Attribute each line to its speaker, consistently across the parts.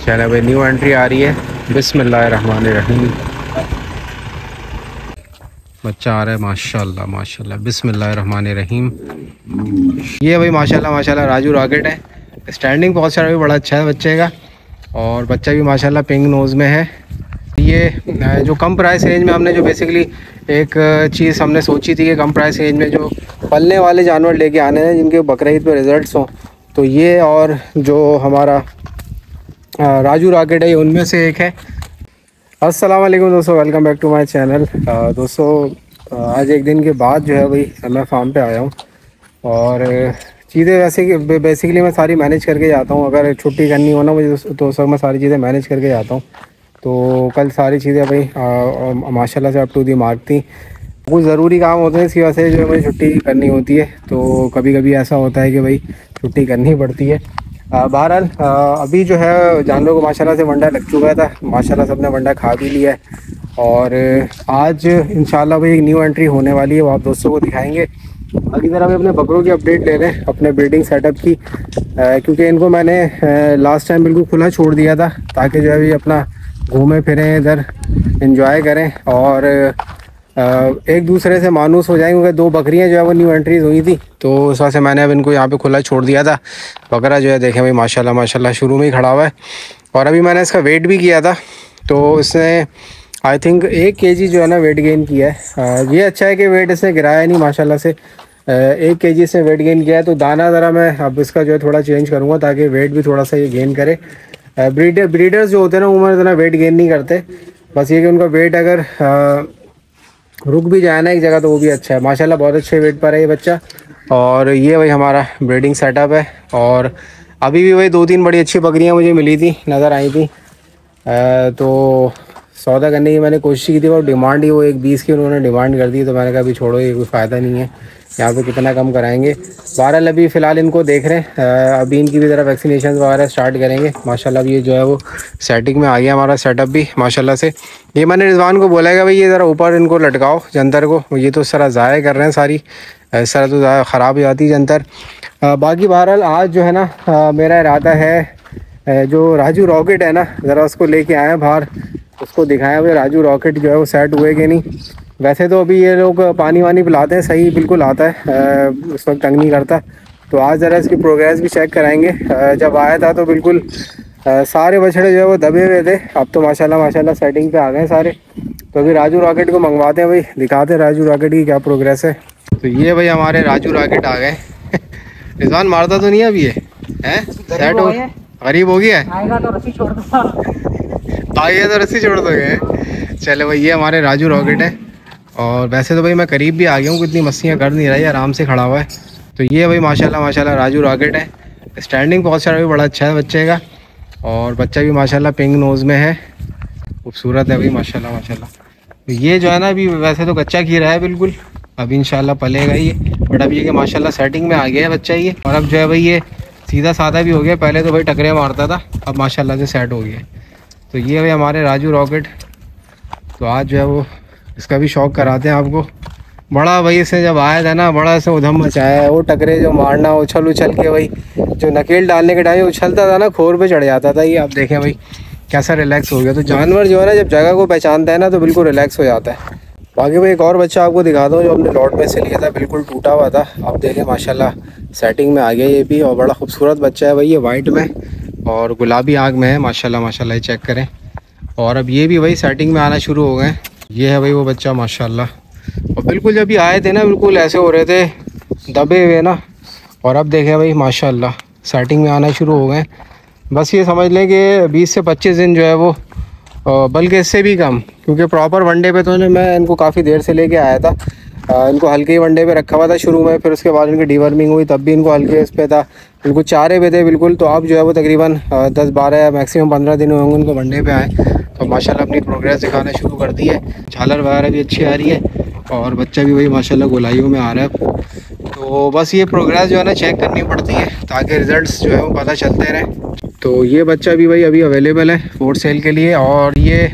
Speaker 1: चलो भाई, new entry आ रही है। बिस्मिल्लाहिर्रहमानिर्रहीम। बच्चा आ रहा है, माशाल्लाह माशाल्लाह, बिस्मिल्लाहिर्रहमानिर्रहीम। ये भाई माशाल्लाह माशाल्लाह राजू रॉकेट है। स्टैंडिंग पोस्चर भी बड़ा अच्छा है बच्चे का, और बच्चा भी माशाल्लाह पिंक नोज़ में है। ये जो कम प्राइस रेंज में हमने जो बेसिकली एक चीज़ हमने सोची थी कि कम प्राइस रेंज में जो पलने वाले जानवर लेके आने हैं जिनके बकरीद पे रिजल्ट्स हों, तो ये और जो हमारा राजू रॉकेट है ये उनमें से एक है। अस्सलाम वालेकुम दोस्तों, welcome back to my channel. दोस्तों आज एक दिन के बाद जो है भाई मैं फार्म पे आया हूँ, और चीज़ें वैसे बेसिकली मैं सारी मैनेज करके जाता हूँ। अगर छुट्टी करनी हो ना मुझे तो सब मैं सारी चीज़ें मैनेज करके जाता हूँ। तो कल सारी चीज़ें भाई माशाल्लाह से अप टू दी मार्क थी। कुछ ज़रूरी काम होते हैं, इसकी वजह से जो मुझे छुट्टी करनी होती है, तो कभी कभी ऐसा होता है कि भाई छुट्टी करनी पड़ती है। बहरहाल अभी जो है जानवरों को माशाल्लाह से वंडा लग चुका था, माशाल्लाह सबने वंडा खा भी लिया है। और आज इंशाल्लाह भाई एक न्यू एंट्री होने वाली है, वो आप दोस्तों को दिखाएंगे। अभी ज़रा हम अपने बकरों की अपडेट ले रहे हैं, अपने ब्रीडिंग सेटअप की, क्योंकि इनको मैंने लास्ट टाइम बिल्कुल खुला छोड़ दिया था ताकि जो है भी अपना घूमें फिरें, इधर एंजॉय करें और एक दूसरे से मानूस हो जाएंगे। दो बकरियां जो है वो न्यू एंट्रीज हुई थी, तो उस वजह से मैंने अब इनको यहाँ पे खुला छोड़ दिया था। बकरा जो है देखें भाई माशाल्लाह माशाल्लाह शुरू में ही खड़ा हुआ है, और अभी मैंने इसका वेट भी किया था, तो इसने आई थिंक 1 kg जो है ना वेट गेन किया है। ये अच्छा है कि वेट इसने गिराया नहीं, माशाल्लाह से 1 kg इसने वेट गेन किया है। तो दाना ज़रा मैं अब इसका जो है थोड़ा चेंज करूँगा ताकि वेट भी थोड़ा सा ये गेन करे। ब्रीडर्स जो होते हैं ना वो इतना वेट गेन नहीं करते, बस ये कि उनका वेट अगर रुक भी जाए ना एक जगह तो वो भी अच्छा है। माशाल्लाह बहुत अच्छे वेट पर है ये बच्चा। और ये भाई हमारा ब्रीडिंग सेटअप है, और अभी भी वही 2-3 बड़ी अच्छी बकरियां मुझे मिली थी, नज़र आई थी। तो सौदा करने की मैंने कोशिश की थी, और डिमांड ही वो 1.20 की उन्होंने डिमांड कर दी, तो मैंने कहा अभी छोड़ो, ये कोई फ़ायदा नहीं है, यहाँ पे कितना कम कराएंगे। बहरहाल अभी फ़िलहाल इनको देख रहे हैं, अभी इनकी भी ज़रा वैक्सीनेशन वगैरह स्टार्ट करेंगे। माशाल्लाह अभी ये जो है वो सेटिंग में आ गया हमारा सेटअप भी माशाल्लाह से। ये मैंने रिजवान को बोला है भाई ये ज़रा ऊपर इनको लटकाओ जंतर को, ये तो सारा ज़ाया कर रहे हैं सारी, इस तरह तो ज़्यादा ख़राब हो जाती है जंतर। बाकी बहरहाल आज जो है ना मेरा इरादा है जो राजू रॉकेट है ना, ज़रा उसको लेके आए बाहर, उसको दिखाया भाई राजू रॉकेट जो है वो सेट हुए कि नहीं। वैसे तो अभी ये लोग पानी वानी पिलाते हैं, सही बिल्कुल आता है, उस वक्त तंग नहीं करता। तो आज ज़रा इसकी प्रोग्रेस भी चेक कराएंगे। जब आया था तो बिल्कुल सारे बछड़े जो है वो दबे हुए थे, अब तो माशाल्लाह माशाल्लाह सेटिंग पे आ गए सारे। तो अभी राजू रॉकेट को मंगवाते हैं भाई, दिखाते हैं राजू रॉकेट की क्या प्रोग्रेस है। तो ये भाई हमारे राजू रॉकेट आ गए। रिजवान मारता तो नहीं है अभी ये है सेट हो, गरीब हो गया है, आएगा तो रस्सी छोड़ दूंगा। आइए तो रस्सी छोड़ दोगे। चलो भाई ये हमारे राजू रॉकेट है, और वैसे तो भाई मैं करीब भी आ गया हूँ, कितनी मस्तियाँ कर नहीं रहा है, आराम से खड़ा हुआ है। तो ये भाई माशाल्लाह माशाल्लाह राजू रॉकेट है। स्टैंडिंग पोस्चर भी बड़ा अच्छा है बच्चे का, और बच्चा भी माशाल्लाह पिंक नोज़ में है, खूबसूरत है भाई माशाल्लाह माशाल्लाह। तो ये जो है ना अभी वैसे तो कच्चा खीरा है बिल्कुल, अभी इंशाल्लाह पलेगा ये, बट अब ये कि माशाल्लाह सेटिंग में आ गया है बच्चा ये। और अब जो है भाई ये सीधा साधा भी हो गया, पहले तो भाई टकरे मारता था, अब माशाल्लाह से सेट हो गया। तो ये भाई हमारे राजू रॉकेट। तो आज जो है वो इसका भी शौक़ कराते हैं आपको। बड़ा भाई इसने जब आया था ना, बड़ा इसने उधम मचाया है, वो टकरे जो मारना उछल उछल के भाई, जो नकेल डालने के टाइम उछलता था ना, खोर पे चढ़ जाता था। ये आप देखें भाई कैसा रिलैक्स हो गया। तो जानवर जो है ना जब जगह को पहचानता है ना तो बिल्कुल रिलैक्स हो जाता है। बाकी भाई एक और बच्चा आपको दिखाता हूँ जो हमने लॉट में से लिया था, बिल्कुल टूटा हुआ था, आप देखें माशाल्लाह सेटिंग में आ गया ये भी, और बड़ा खूबसूरत बच्चा है भाई ये, वाइट में और गुलाबी आग में है माशाल्लाह माशाल्लाह, ये चेक करें। और अब ये भी भाई सेटिंग में आना शुरू हो गए। ये है भाई वो बच्चा माशाल्लाह, और बिल्कुल जब ये आए थे ना बिल्कुल ऐसे हो रहे थे दबे हुए ना, और अब देखें भाई माशाल्लाह सेटिंग में आना शुरू हो गए। बस ये समझ लें कि 20 से 25 दिन जो है वो, बल्कि इससे भी कम, क्योंकि प्रॉपर वनडे पे तो मैं इनको काफ़ी देर से लेके आया था। इनको हल्के ही वनडे पे रखा हुआ था शुरू में, फिर उसके बाद इनकी डीवर्मिंग हुई तब भी इनको हल्के इस पे था, बिल्कुल चारे पे थे बिल्कुल। तो अब जो है वो तकरीबन 10-12 या मैक्सिमम 15 दिन होंगे उनको वनडे पे आए, तो माशाल्लाह अपनी प्रोग्रेस दिखाना शुरू कर दी है। झालर वगैरह भी अच्छी आ रही है, और बच्चा भी वही माशाल्लाह गोलाइयों में आ रहा है। तो बस ये प्रोग्रेस जो है ना चेक करनी पड़ती है ताकि रिज़ल्ट्स जो है वो पता चलते रहें। तो ये बच्चा भी भाई अभी अवेलेबल है फॉर सेल के लिए। और ये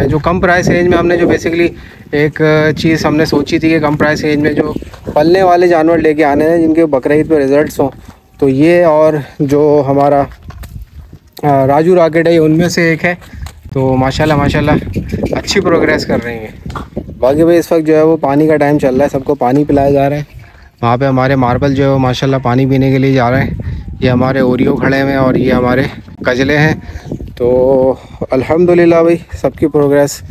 Speaker 1: जो कम प्राइस रेंज में हमने जो बेसिकली एक चीज़ हमने सोची थी कि कम प्राइस रेंज में जो पलने वाले जानवर लेके आने हैं जिनके बकरीद पे रिज़ल्ट्स हों, तो ये और जो हमारा राजू रॉकेट है, उनमें से एक है। तो माशाल्लाह माशाल्लाह अच्छी प्रोग्रेस कर रही हैं। बाकी भाई इस वक्त जो है वो पानी का टाइम चल रहा है, सबको पानी पिलाया जा रहा है। वहाँ पे हमारे मार्बल जो है वो माशाल्लाह पानी पीने के लिए जा रहे हैं। ये हमारे ओरियो खड़े हुए हैं और ये हमारे कजले हैं। तो अल्हम्दुलिल्लाह भाई सबकी प्रोग्रेस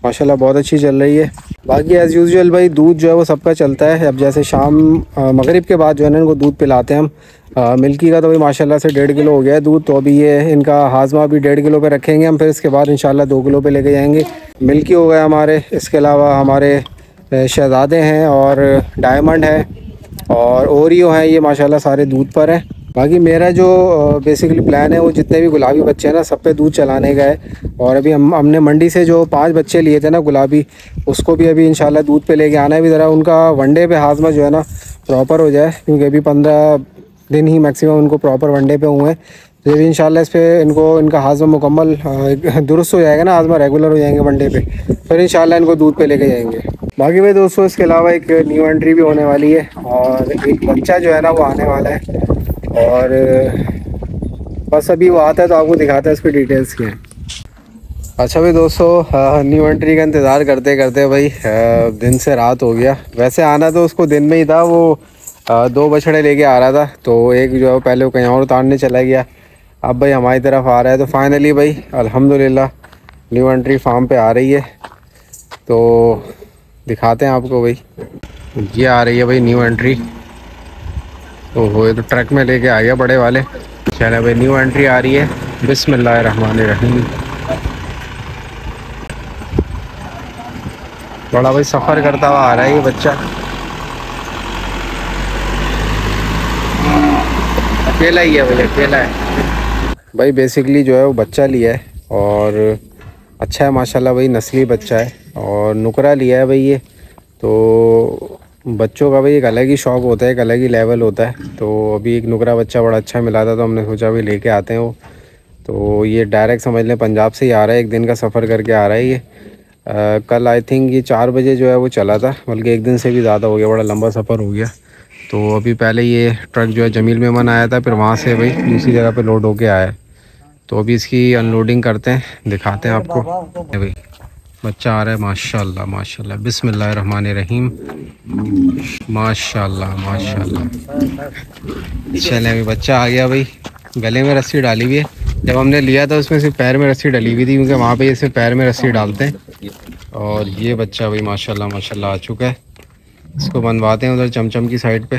Speaker 1: माशाल्लाह बहुत अच्छी चल रही है। बाकी एज़ यूजुअल भाई दूध जो है वो सबका चलता है। अब जैसे शाम मगरिब के बाद जो है ना इनको दूध पिलाते हैं हम। मिल्की का तो भाई माशाल्लाह से 1.5 किलो हो गया है दूध। तो अभी ये इनका हाजमा भी 1.5 किलो पे रखेंगे हम, फिर इसके बाद इंशाल्लाह 2 किलो पे लेके जाएंगे। मिल्की हो गया हमारे, इसके अलावा हमारे शहज़ादे हैं और डायमंड है और ओरियो हैं, ये माशाल्लाह सारे दूध पर हैं। बाकी मेरा जो बेसिकली प्लान है वो जितने भी गुलाबी बच्चे हैं ना सब पे दूध चलाने का है। और अभी हमने मंडी से जो 5 बच्चे लिए थे ना गुलाबी, उसको भी अभी इंशाल्लाह दूध पे लेके आना है। भी ज़रा उनका वनडे पे हाजमा जो है ना प्रॉपर हो जाए, क्योंकि अभी 15 दिन ही मैक्सिमम उनको प्रॉपर वनडे पे हुए हैं। तो भी इंशाल्लाह इस पर इनका हाजमा मुकम्मल दुरुस्त हो जाएगा ना, हाजमा रेगुलर हो जाएंगे वनडे पे, फिर इंशाल्लाह इनको दूध पे लेके जाएंगे। बाकी भाई दोस्तों इसके अलावा एक न्यू एंट्री भी होने वाली है और एक बच्चा जो है ना वो आने वाला है। और बस अभी वो आता है तो आपको दिखाता है इसकी डिटेल्स क्या हैं। अच्छा भाई दोस्तों न्यू एंट्री का इंतज़ार करते करते भाई दिन से रात हो गया। वैसे आना तो उसको दिन में ही था, वो 2 बछड़े लेके आ रहा था। तो एक जो है पहले वो कहीं और उतारने चला गया, अब भाई हमारी तरफ आ रहा है। तो फाइनली भाई अल्हम्दुलिल्लाह न्यू एंट्री फार्म पे आ रही है। तो दिखाते हैं आपको भाई, ये आ रही है भाई न्यू एंट्री। ओहो ये तो ट्रक में लेके आ गया बड़े वाले। चलो भाई न्यू एंट्री आ रही है, बिस्मिल्लाहिर्रहमानिर्रहीम। बड़ा भाई सफ़र करता हुआ आ रहा है ये बच्चा, अकेला ही है भाई, अकेला है भाई। बेसिकली जो है वो बच्चा लिया है और अच्छा है माशाल्लाह भाई, नस्ली बच्चा है और नुकरा लिया है भाई ये। तो बच्चों का भाई एक अलग ही शौक़ होता है, एक अलग ही लेवल होता है। तो अभी एक नुकरा बच्चा बड़ा अच्छा मिला था तो हमने सोचा भाई लेके आते हैं वो। तो ये डायरेक्ट समझ लें पंजाब से ही आ रहा है, एक दिन का सफ़र करके आ रहा है ये। कल आई थिंक ये 4 बजे जो है वो चला था, बल्कि एक दिन से भी ज़्यादा हो गया, बड़ा लंबा सफ़र हो गया। तो अभी पहले ये ट्रक जो है जमील मेमन आया था, फिर वहाँ से भाई दूसरी जगह पे लोड होके आया है। तो अभी इसकी अनलोडिंग करते हैं, दिखाते हैं आपको। भाई बच्चा आ रहा है माशाल्लाह माशाल्लाह, बिस्मिल्लाहिर्रहमानिर्रहीम, माशाल्लाह माशाल्लाह। चले अभी बच्चा आ गया भाई, गले में रस्सी डाली हुई है। जब हमने लिया था उसमें सिर्फ पैर में रस्सी डली हुई थी, क्योंकि वहाँ पे ये सिर्फ पैर में रस्सी डालते हैं। और ये बच्चा भाई माशाल्लाह माशाल्लाह आ चुका है, इसको बनवाते हैं उधर चमचम की साइड पे।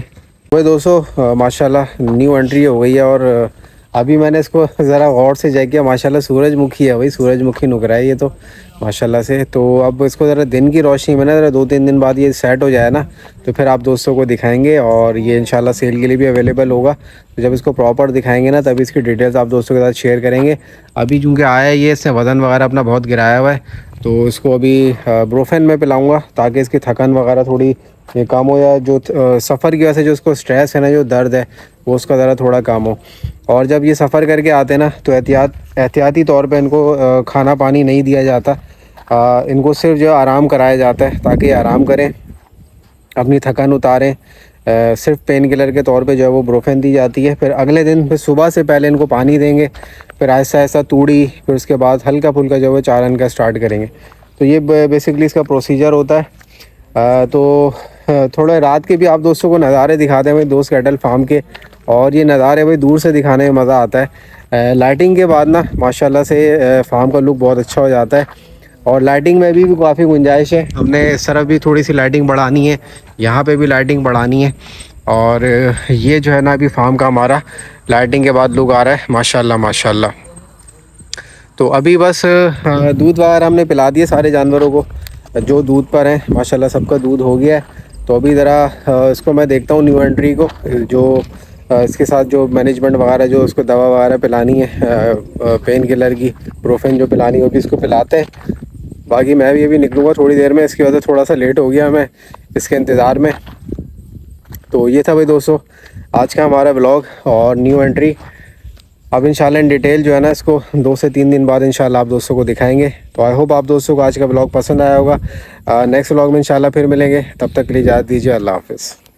Speaker 1: भाई दोस्तों माशाल्लाह न्यू एंट्री हो गई है और अभी मैंने इसको ज़रा गौर से चेक किया, माशाल्लाह सूरजमुखी है भाई, सूरजमुखी नुकरा है ये तो माशाल्लाह से। तो अब इसको ज़रा दिन की रोशनी में ना ज़रा 2-3 दिन बाद ये सेट हो जाए ना, तो फिर आप दोस्तों को दिखाएंगे और ये इंशाल्लाह सेल के लिए भी अवेलेबल होगा। तो जब इसको प्रॉपर दिखाएंगे ना तभी इसकी डिटेल्स आप दोस्तों के साथ शेयर करेंगे। अभी चूँकि आया है ये, इसने वज़न वगैरह अपना बहुत गिराया हुआ है, तो इसको अभी ब्रोफेन में पिलाऊँगा ताकि इसकी थकान वगैरह थोड़ी ये कम हो, या जो सफ़र की वजह से जो उसको स्ट्रेस है ना, जो दर्द है वो उसका ज़रा थोड़ा कम हो। और जब ये सफ़र करके आते हैं ना तो एहतियाती तौर पे इनको खाना पानी नहीं दिया जाता, इनको सिर्फ जो आराम कराया जाता है ताकि आराम करें, अपनी थकान उतारें। सिर्फ पेन किलर के तौर पे जो है वो ब्रोफेन दी जाती है। फिर अगले दिन फिर सुबह से पहले इनको पानी देंगे, फिर ऐसा ऐसा तूड़ी, फिर उसके बाद हल्का फुल्का जो है वो चारण का स्टार्ट करेंगे। तो ये बेसिकली इसका प्रोसीजर होता है। तो थोड़े रात के भी आप दोस्तों को नज़ारे दिखाते हैं भाई दोस्त कैटल फार्म के, और ये नज़ारे भाई दूर से दिखाने में मज़ा आता है। लाइटिंग के बाद ना माशाल्लाह से फार्म का लुक बहुत अच्छा हो जाता है। और लाइटिंग में भी काफ़ी गुंजाइश है, हमने इस तरफ भी थोड़ी सी लाइटिंग बढ़ानी है, यहाँ पे भी लाइटिंग बढ़ानी है। और ये जो है ना अभी फार्म का हमारा लाइटिंग के बाद लुक आ रहा है माशाल्लाह माशाल्लाह। तो अभी बस दूध वगैरह हमने पिला दिए सारे जानवरों को, जो दूध पर हैं माशाल्लाह सबका दूध हो गया है। तो अभी ज़रा इसको मैं देखता हूँ न्यू एंट्री को, जो इसके साथ जो मैनेजमेंट वगैरह जो उसको दवा वगैरह पिलानी है, पेन किलर की ब्रोफेन जो पिलानी है वो भी इसको पिलाते हैं। बाकी मैं भी अभी निकलूँगा थोड़ी देर में, इसकी वजह से थोड़ा सा लेट हो गया मैं इसके इंतज़ार में। तो ये था भाई दोस्तों आज का हमारा ब्लॉग और न्यू एंट्री। अब इंशाल्लाह इन डिटेल जो है ना इसको 2 से 3 दिन बाद इंशाल्लाह आप दोस्तों को दिखाएंगे। तो आई होप आप दोस्तों को आज का ब्लॉग पसंद आया होगा। नेक्स्ट ब्लॉग में इंशाल्लाह फिर मिलेंगे, तब तक के लिए इजाज़त दीजिए, अल्लाह हाफ़िज़।